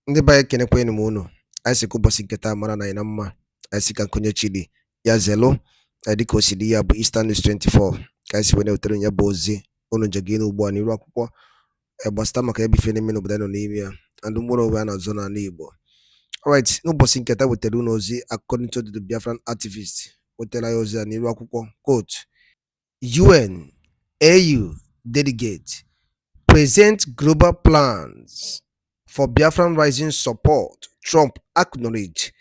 Ndị be anyị kenekwanụ m unu. Anyị sị ka ụbọchị nke taa mara na anyị na mma. Anyị sị ka nkonye chili ya zelu dịka o si dị ya bụ Easter News 24 ka anyị si wee na-ewetara ya bụ ozi unu nje gị n'ugbu a n'iru akwụkwọ gbasịta maka ebe ife na-eme n'obodo nọ n'ime ya and mkpụrụ onwe a na-azụ n'ala Igbo. Alright, n'ụbọchị nke taa wetara unu ozi according to the Biafran activist wetara ya ozi a n'iru akwụkwọ quote UN AU delegate present global plans for Biafran rising support. Trump acknowledged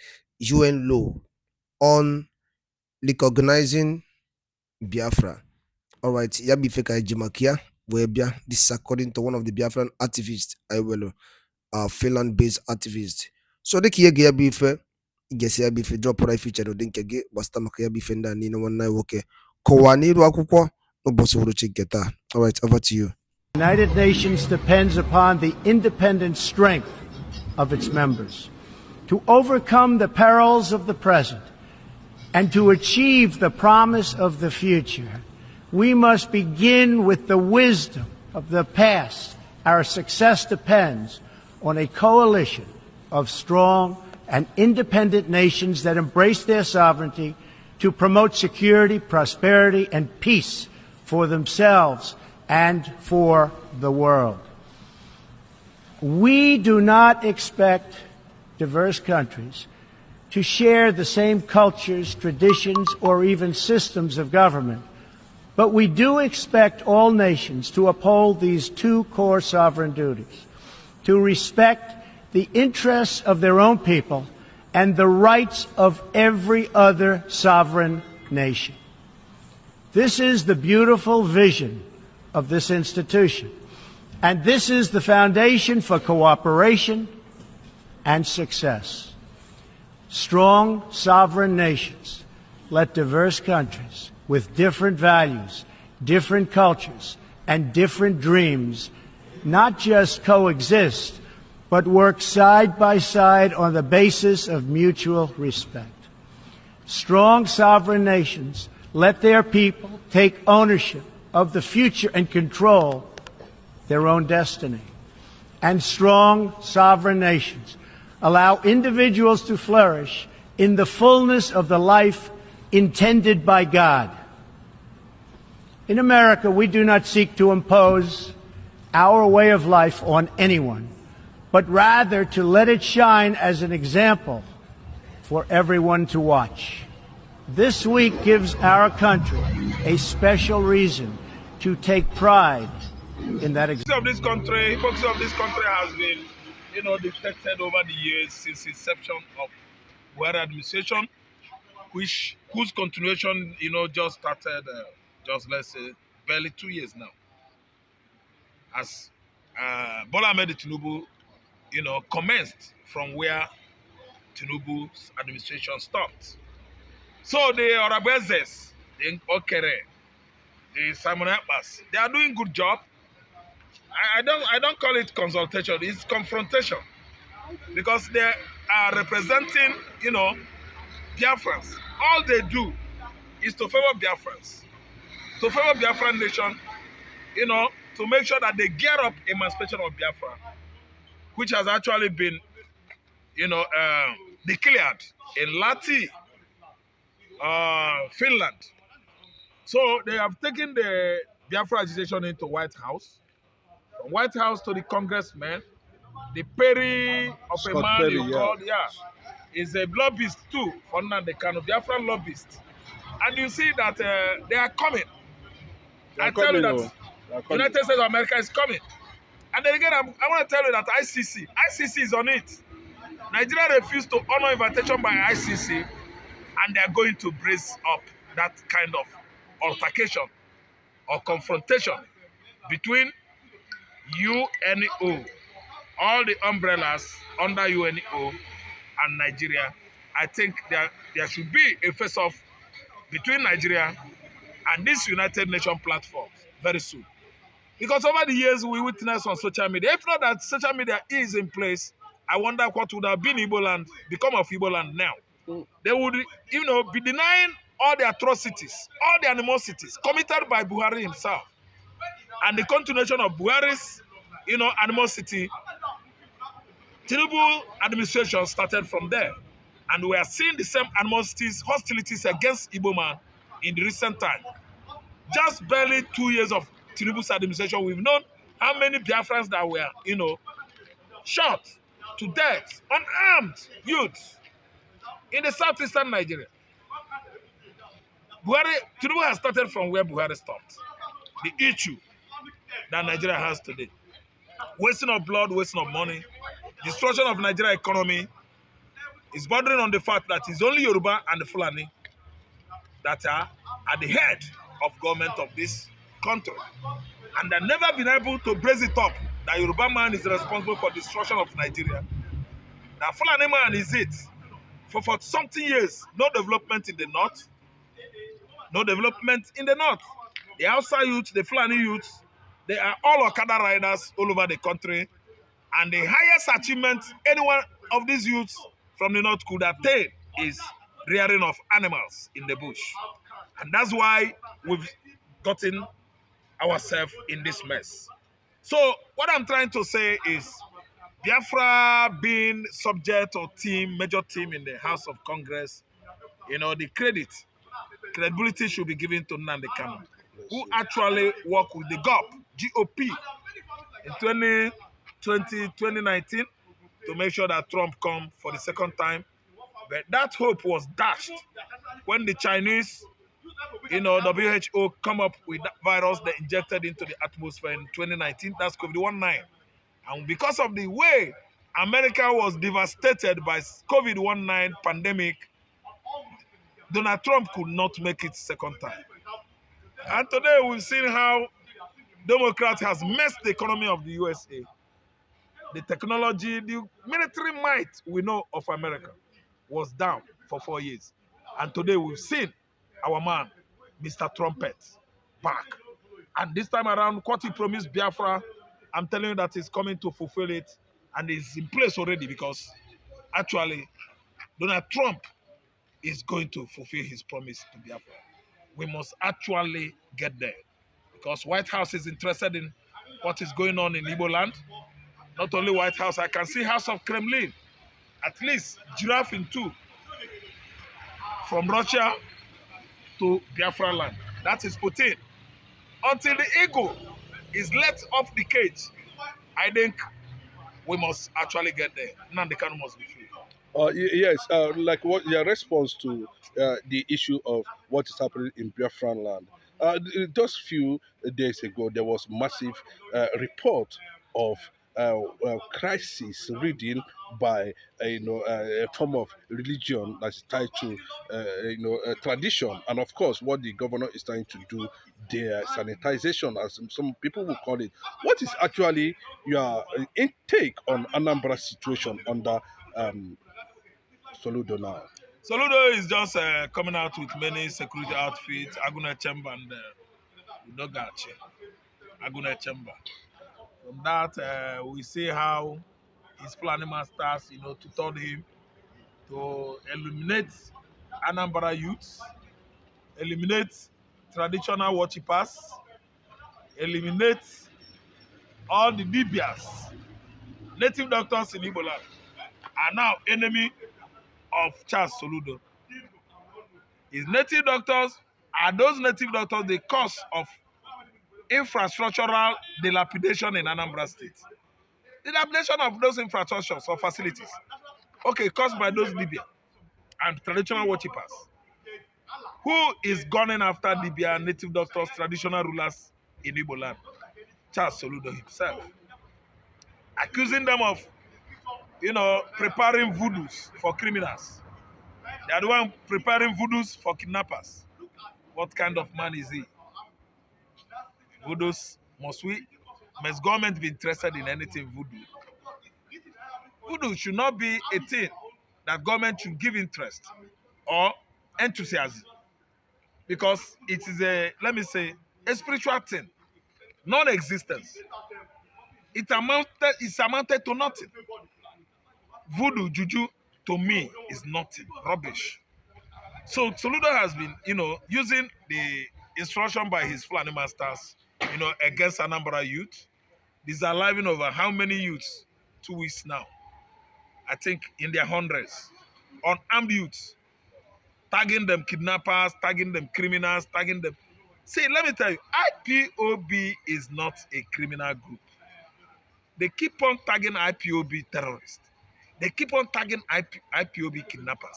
UN law on recognizing Biafra. Alright, Yabi Feka Jimakia, Webia. This is according to one of the Biafran activists, I will Finland-based activist. So the Kia Yabi Fe, Gesi Yabi Fe drop right feature or Dinkege, Bastamaka Yabi Fenda Nina one night okay. Kowani Wakukwa, no boss will get. Alright, over to you. The United Nations depends upon the independent strength of its members to overcome the perils of the present and to achieve the promise of the future. We must begin with the wisdom of the past. Our success depends on a coalition of strong and independent nations that embrace their sovereignty to promote security, prosperity, and peace for themselves and for the world. We do not expect diverse countries to share the same cultures, traditions, or even systems of government, but we do expect all nations to uphold these two core sovereign duties: to respect the interests of their own people and the rights of every other sovereign nation. This is the beautiful vision of this institution, and this is the foundation for cooperation and success. Strong sovereign nations let diverse countries with different values, different cultures, and different dreams not just coexist, but work side by side on the basis of mutual respect. Strong sovereign nations let their people take ownership of the future and control their own destiny. And strong sovereign nations allow individuals to flourish in the fullness of the life intended by God. In America, we do not seek to impose our way of life on anyone, but rather to let it shine as an example for everyone to watch. This week gives our country a special reason to take pride in that example. Hypocrisy of this country has been, detected over the years since inception of Buhari administration, whose continuation, just started, let's say, barely 2 years now. As Bola Ahmed Tinubu, commenced from where Tinubu's administration stopped. So the Orabezes, the Okere, the Simon Ekpas, they are doing good job. I don't call it consultation, it's confrontation. Because they are representing, Biafrans. All they do is to favor Biafrans. To favor Biafran nation, to make sure that they gear up emancipation of Biafra, which has actually been, declared in Lati, Finland. So they have taken the Biafra agitation into White House. From White House to the congressman, the Perry of Scott a man Perry, you called, is a lobbyist too, for the kind of Biafran lobbyist. And you see that they are coming. I tell you that United States of America is coming. And then again, I want to tell you that ICC is on it. Nigeria refused to honor invitation by ICC, and they are going to brace up that kind of altercation or confrontation between UNO, all the umbrellas under UNO, and Nigeria. I think there should be a face-off between Nigeria and this United Nations platform very soon. Because over the years we witnessed on social media, if not that social media is in place, I wonder what would have been Igbo land, become of Igbo land now. They would, be denying all the atrocities, all the animosities committed by Buhari himself. And the continuation of Buhari's, animosity Tinubu administration started from there. And we are seeing the same animosities, hostilities against Igbo man in the recent time. Just barely 2 years of Tinubu's administration, we've known how many Biafrans that were, shot to death, unarmed youths in the southeastern Nigeria. Tinubu has started from where Buhari stopped. The issue that Nigeria has today. Wasting of blood, wasting of money, destruction of Nigeria economy is bordering on the fact that it's only Yoruba and the Fulani that are at the head of government of this country. And they've never been able to brace it up that Yoruba man is responsible for destruction of Nigeria. That Fulani man is it. For something years, no development in the north, no development in the north. The Hausa youth, the Fulani youth, they are all Okada riders all over the country. And the highest achievement any one of these youths from the north could attain is rearing of animals in the bush. And that's why we've gotten ourselves in this mess. So what I'm trying to say is Biafra being subject or major team in the House of Congress, the credibility should be given to Nnamdi Kanu, who actually worked with the GOP in 2019 to make sure that Trump come for the second time. But that hope was dashed when the Chinese, WHO come up with that virus they injected into the atmosphere in 2019. That's COVID-19. And because of the way America was devastated by COVID-19 pandemic, Donald Trump could not make it second time. And today we've seen how Democrats has messed the economy of the USA. The technology, the military might we know of America was down for 4 years. And today we've seen our man, Mr. Trumpet, back. And this time around, what he promised Biafra, I'm telling you that he's coming to fulfill it. And it's in place already because actually Donald Trump is going to fulfill his promise to Biafra. We must actually get there because White House is interested in what is going on in Igbo land. Not only White House, I can see House of Kremlin, at least giraffe in two, from Russia to Biafra land. That is Putin. Until the ego is let off the cage, I think we must actually get there. Nnamdi Kanu must be free. Yes, like what your response to the issue of what is happening in Biafran land. Just few days ago, there was massive report of crisis reading by a form of religion that's tied to tradition, and of course, what the governor is trying to do there, sanitization, as some people will call it. What is actually your intake on Anambra situation under Soludo now? Soludo is just coming out with many security outfits, Aguna Chamber and Udogachi. Aguna Chamber. From that, we see how his planning masters, tutored him to eliminate Anambra youths, eliminate traditional worshippers, eliminate all the Dibias, native doctors in Igbo land, are now enemy of Charles Soludo. His native doctors are those native doctors the cause of infrastructural dilapidation in Anambra State. Dilapidation of those infrastructures or facilities, okay, caused by those Libya and traditional worshippers. Who is gunning after Libya native doctors, traditional rulers in Igbo land? Charles Soludo himself. Accusing them of, preparing voodoos for criminals. They are the one preparing voodoos for kidnappers. What kind of man is he? Voodoos, must government be interested in anything voodoo? Voodoo should not be a thing that government should give interest or enthusiasm, because it is a spiritual thing, non-existence. It's amounted to nothing. Voodoo, juju, to me, is nothing, rubbish. So Soludo has been, using the instruction by his Fulani masters, against Anambra youth, disaliving over how many youths? 2 weeks now. I think in their hundreds, unarmed youths, tagging them kidnappers, tagging them criminals, tagging them. See, let me tell you, IPOB is not a criminal group. They keep on tagging IPOB terrorists. They keep on tagging IPOB kidnappers.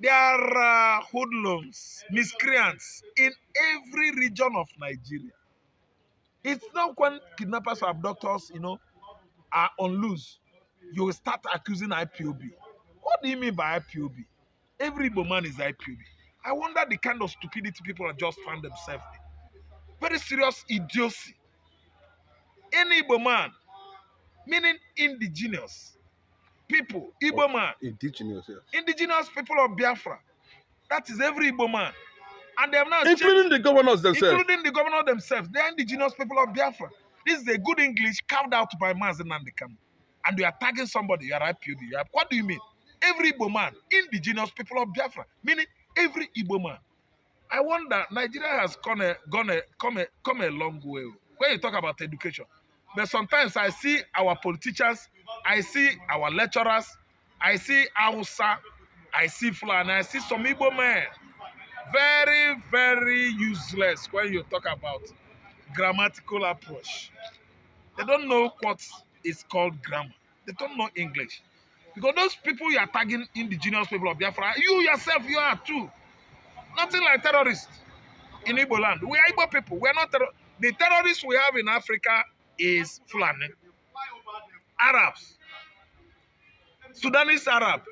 There are hoodlums, miscreants in every region of Nigeria. It's not when kidnappers or abductors, are on loose, you will start accusing IPOB. What do you mean by IPOB? Every Igbo man is IPOB. I wonder the kind of stupidity people have just found themselves in. Very serious idiocy. Any Igbo man, meaning indigenous people, Igbo man, Indigenous, yes. indigenous people of Biafra. That is every Igbo man. And they have now Including changed, the governors themselves. including the governor themselves. They are indigenous people of Biafra. This is a good English carved out by Mazen Nandekam. And you are tagging somebody, you are IPOB. What do you mean? Every Igbo man, indigenous people of Biafra, meaning every Igbo man. I wonder, Nigeria has come a long way when you talk about education. But sometimes I see our politicians, I see our lecturers, I see Hausa, I see Fulani, I see some Igbo men. Very, very useless when you talk about grammatical approach. They don't know what is called grammar. They don't know English. Because those people you are tagging indigenous people of Biafra, you yourself, you are too. Nothing like terrorists in Igbo land. We are Igbo people. We are not the terrorists we have in Africa is Fulani, Arabs, Sudanese Arab,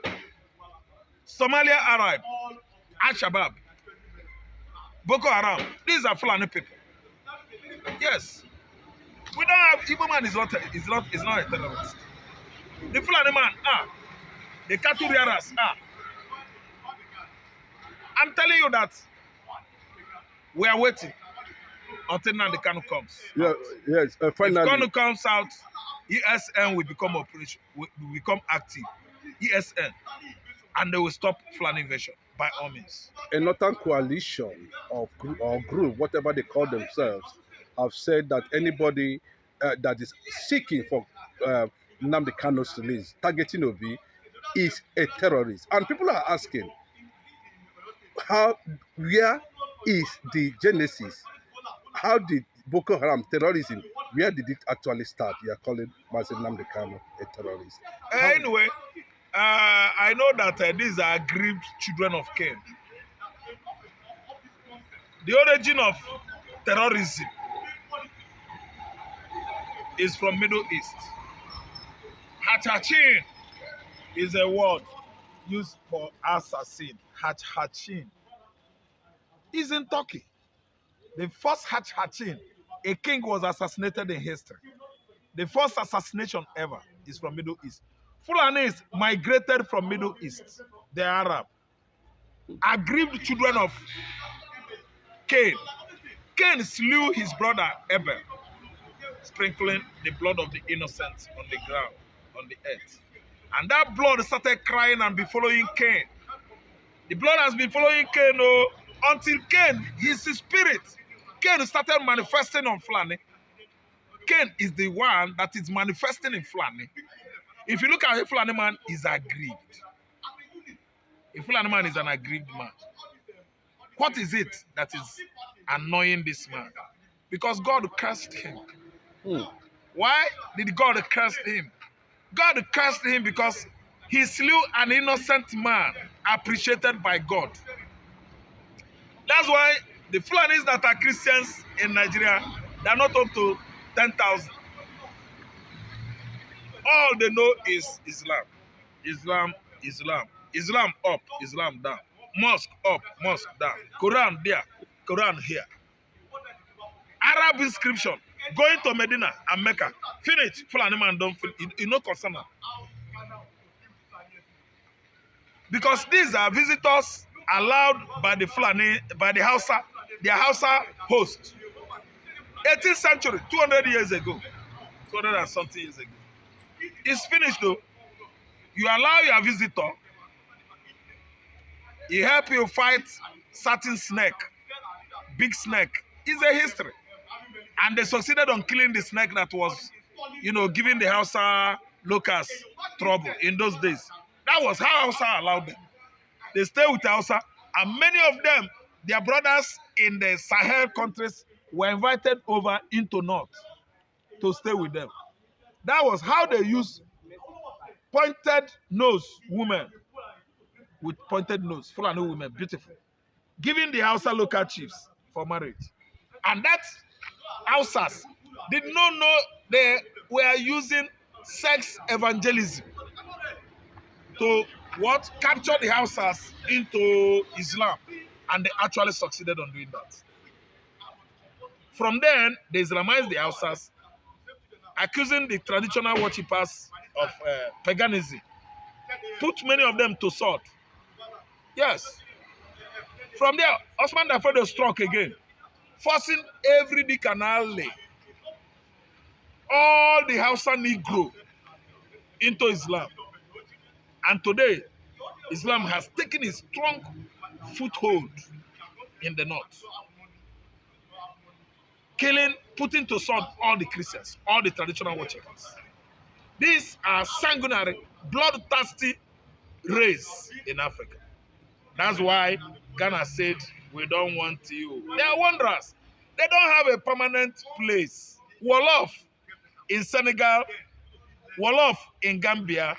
Somalia Arab, Al-Shabaab, Boko Haram. These are Fulani people. Yes. We don't have Igbo man is not a terrorist. The Fulani man, the cattle rearers, I'm telling you that we are waiting until Nandekano comes. Yeah, yes, finally. If Kanu comes out, ESN will become operation, will become active. ESN, and they will stop Fulani invasion by all means. A northern coalition of or group, whatever they call themselves, have said that anybody that is seeking for Nnamdi Kano's release, targeting Obi, is a terrorist. And people are asking, where is the genesis? How did Boko Haram terrorism, where did it actually start? You are calling Mazen Nnamdi Kanu a terrorist. Anyway, I know that these are aggrieved children of Cain. The origin of terrorism is from Middle East. Hachachin is a word used for assassin. Hachachin is in Turkey. The first Hachachin, a king was assassinated in history. The first assassination ever is from Middle East. Fulanis migrated from Middle East. They are Arab. Aggrieved children of Cain. Cain slew his brother Abel, sprinkling the blood of the innocent on the ground, on the earth. And that blood started crying and be following Cain. The blood has been following Cain until Cain, his spirit, Cain started manifesting on Fulani. Cain is the one that is manifesting in Fulani. If you look at a Fulani man, he's aggrieved. A Fulani man is an aggrieved man. What is it that is annoying this man? Because God cursed him. Why did God curse him? God cursed him because he slew an innocent man appreciated by God. That's why the Fulanis that are Christians in Nigeria, they are not up to 10,000. All they know is Islam. Islam, Islam. Islam up, Islam down. Mosque up, mosque down. Quran there, Quran here. Arab inscription. Going to Medina and Mecca. Finish. Fulani man don't finish. You know concern. Because these are visitors allowed by the Fulani, by the Hausa, their Hausa host. 18th century, 200 years ago. 200 and something years ago. It's finished though. You allow your visitor, he help you fight certain snake, big snake. It's a history. And they succeeded on killing the snake that was, giving the Hausa locals trouble in those days. That was how Hausa allowed them. They stay with Hausa, and many of them, their brothers in the Sahel countries, were invited over into North to stay with them. That was how they used pointed nose women with pointed nose, Fulani women, beautiful, giving the Hausa local chiefs for marriage. And that Hausas did not know they were using sex evangelism to what? Capture the Hausas into Islam. And they actually succeeded on doing that. From then, they Islamized the Hausas, accusing the traditional worshippers of paganism. Put many of them to sword. Yes. From there, Osman Dafoe struck again, forcing every Dick and alley, all the Hausa Negro into Islam. And today, Islam has taken a strong foothold in the north, killing, putting to sword all the Christians, all the traditional worshippers. These are sanguinary, bloodthirsty race in Africa. That's why Ghana said, we don't want you. They are wanderers. They don't have a permanent place. Wolof in Senegal, Wolof in Gambia,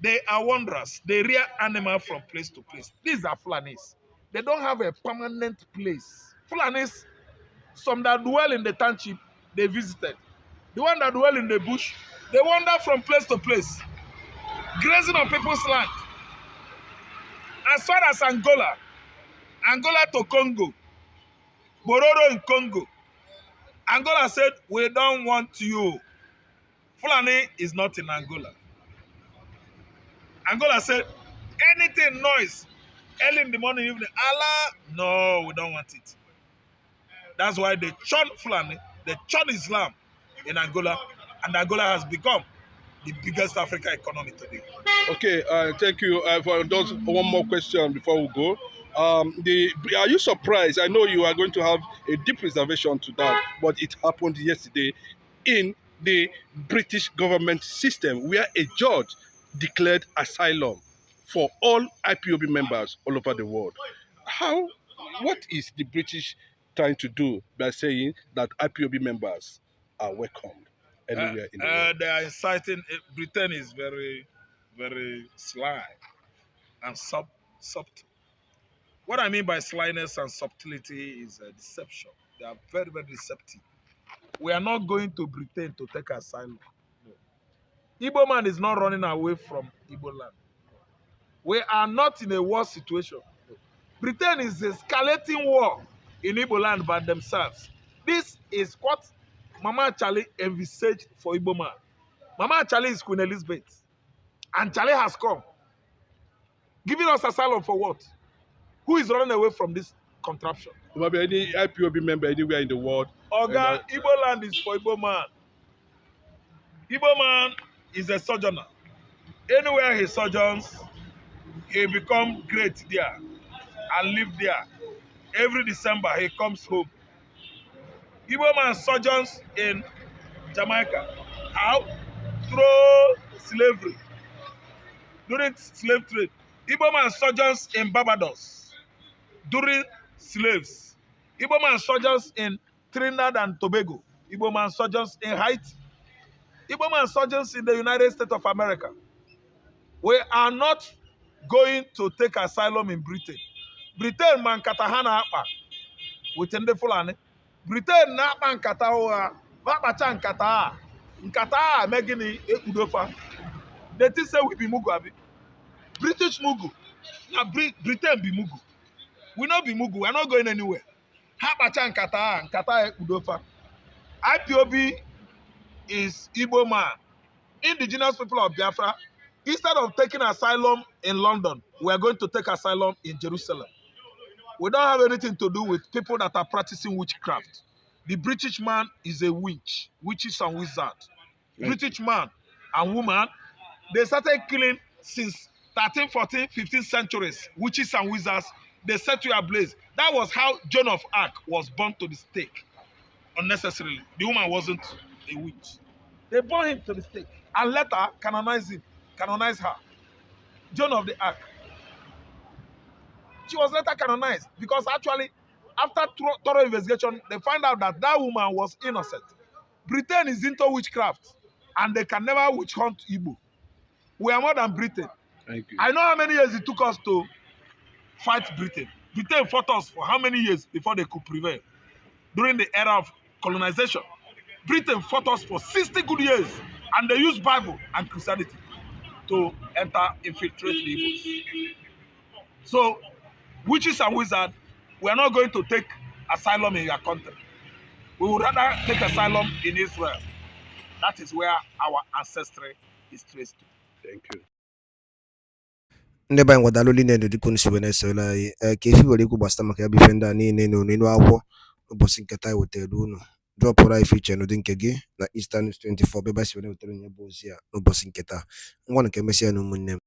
they are wanderers. They rear animals from place to place. These are Fulanis. They don't have a permanent place. Fulanis, some that dwell in the township, they visited. The one that dwell in the bush, they wander from place to place, grazing on people's land. As far as Angola, Angola to Congo, Bororo in Congo, Angola said, we don't want you. Fulani is not in Angola. Angola said, anything noise, early in the morning, evening, Allah, no, we don't want it. That's why they churn Fulani, they churn Islam in Angola, and Angola has become the biggest African economy today. Okay, thank you for those. One more question before we go. Are you surprised? I know you are going to have a deep reservation to that, but it happened yesterday in the British government system where a judge declared asylum for all IPOB members all over the world. What is the British trying to do by saying that IPOB members are welcomed anywhere in the world? They are inciting, Britain is very, very sly and subtle. What I mean by slyness and subtlety is deception. They are very, very deceptive. We are not going to Britain to take asylum. No. Igbo man is not running away from Igbo land. We are not in a war situation. No. Britain is escalating war in Igbo land by themselves. This is what Mama Charlie envisaged for Igbo man. Mama Charlie is Queen Elizabeth. And Charlie has come. Giving us asylum for what? Who is running away from this contraption? Maybe any IPOB member anywhere in the world. Oga, Igbo land is for Igbo man. Igbo man is a sojourner. Anywhere he sojourns, he become great there and live there. Every December, he comes home. Igbo man sojourns in Jamaica. How? Through slavery. During slave trade. Igbo man sojourns in Barbados during slaves. Igbo man sojourns in Trinidad and Tobago. Igbo man sojourns in Haiti. Igbo man sojourns in the United States of America. We are not going to take asylum in Britain. Britain man katahana apa within the Fulani. Britain na apa nkata oa, vapacha nkata megini ekudofa. They think say we be Mugu. British Mugu. Now Britain be Mugu. We not be Mugu. We are not going anywhere. Hapacha nkata ekudofa. IPOB is Igbo man. Indigenous people of Biafra. Instead of taking asylum in London, we are going to take asylum in Jerusalem. We don't have anything to do with people that are practicing witchcraft. The British man is a witch, witches and wizards. Right. British man and woman, they started killing since 13, 14, 15 centuries. Witches and wizards, they set you ablaze. That was how Joan of Arc was burned to the stake unnecessarily. The woman wasn't a witch. They burned him to the stake. and later canonize her. Joan of the Arc. She was later canonized because actually, after thorough investigation, they find out that that woman was innocent. Britain is into witchcraft, and they can never witch hunt Igbo. We are more than Britain. Thank you. I know how many years it took us to fight Britain. Britain fought us for how many years before they could prevail? During the era of colonization. Britain fought us for 60 good years, and they used Bible and Christianity to infiltrate the Igbos. So, witches and wizards, we are not going to take asylum in your country. We would rather take asylum in Israel. That is where our ancestry is traced to. Thank you. ndị be anyị nwadalụ niile dị dịka unu si wee na-esola anyị ka efi were ikwu gbasara maka ya bụ ife ndị a niile na oninu akwụkwọ ụbọchị nke taa wetara unu drọpụrụ anyị fiche n'ụdị nke gị na Eastern News 24 ebe si were wetara onye bụ ozi a n'ụbọchị nke taa ngwa nke emesịa na ụmụnne m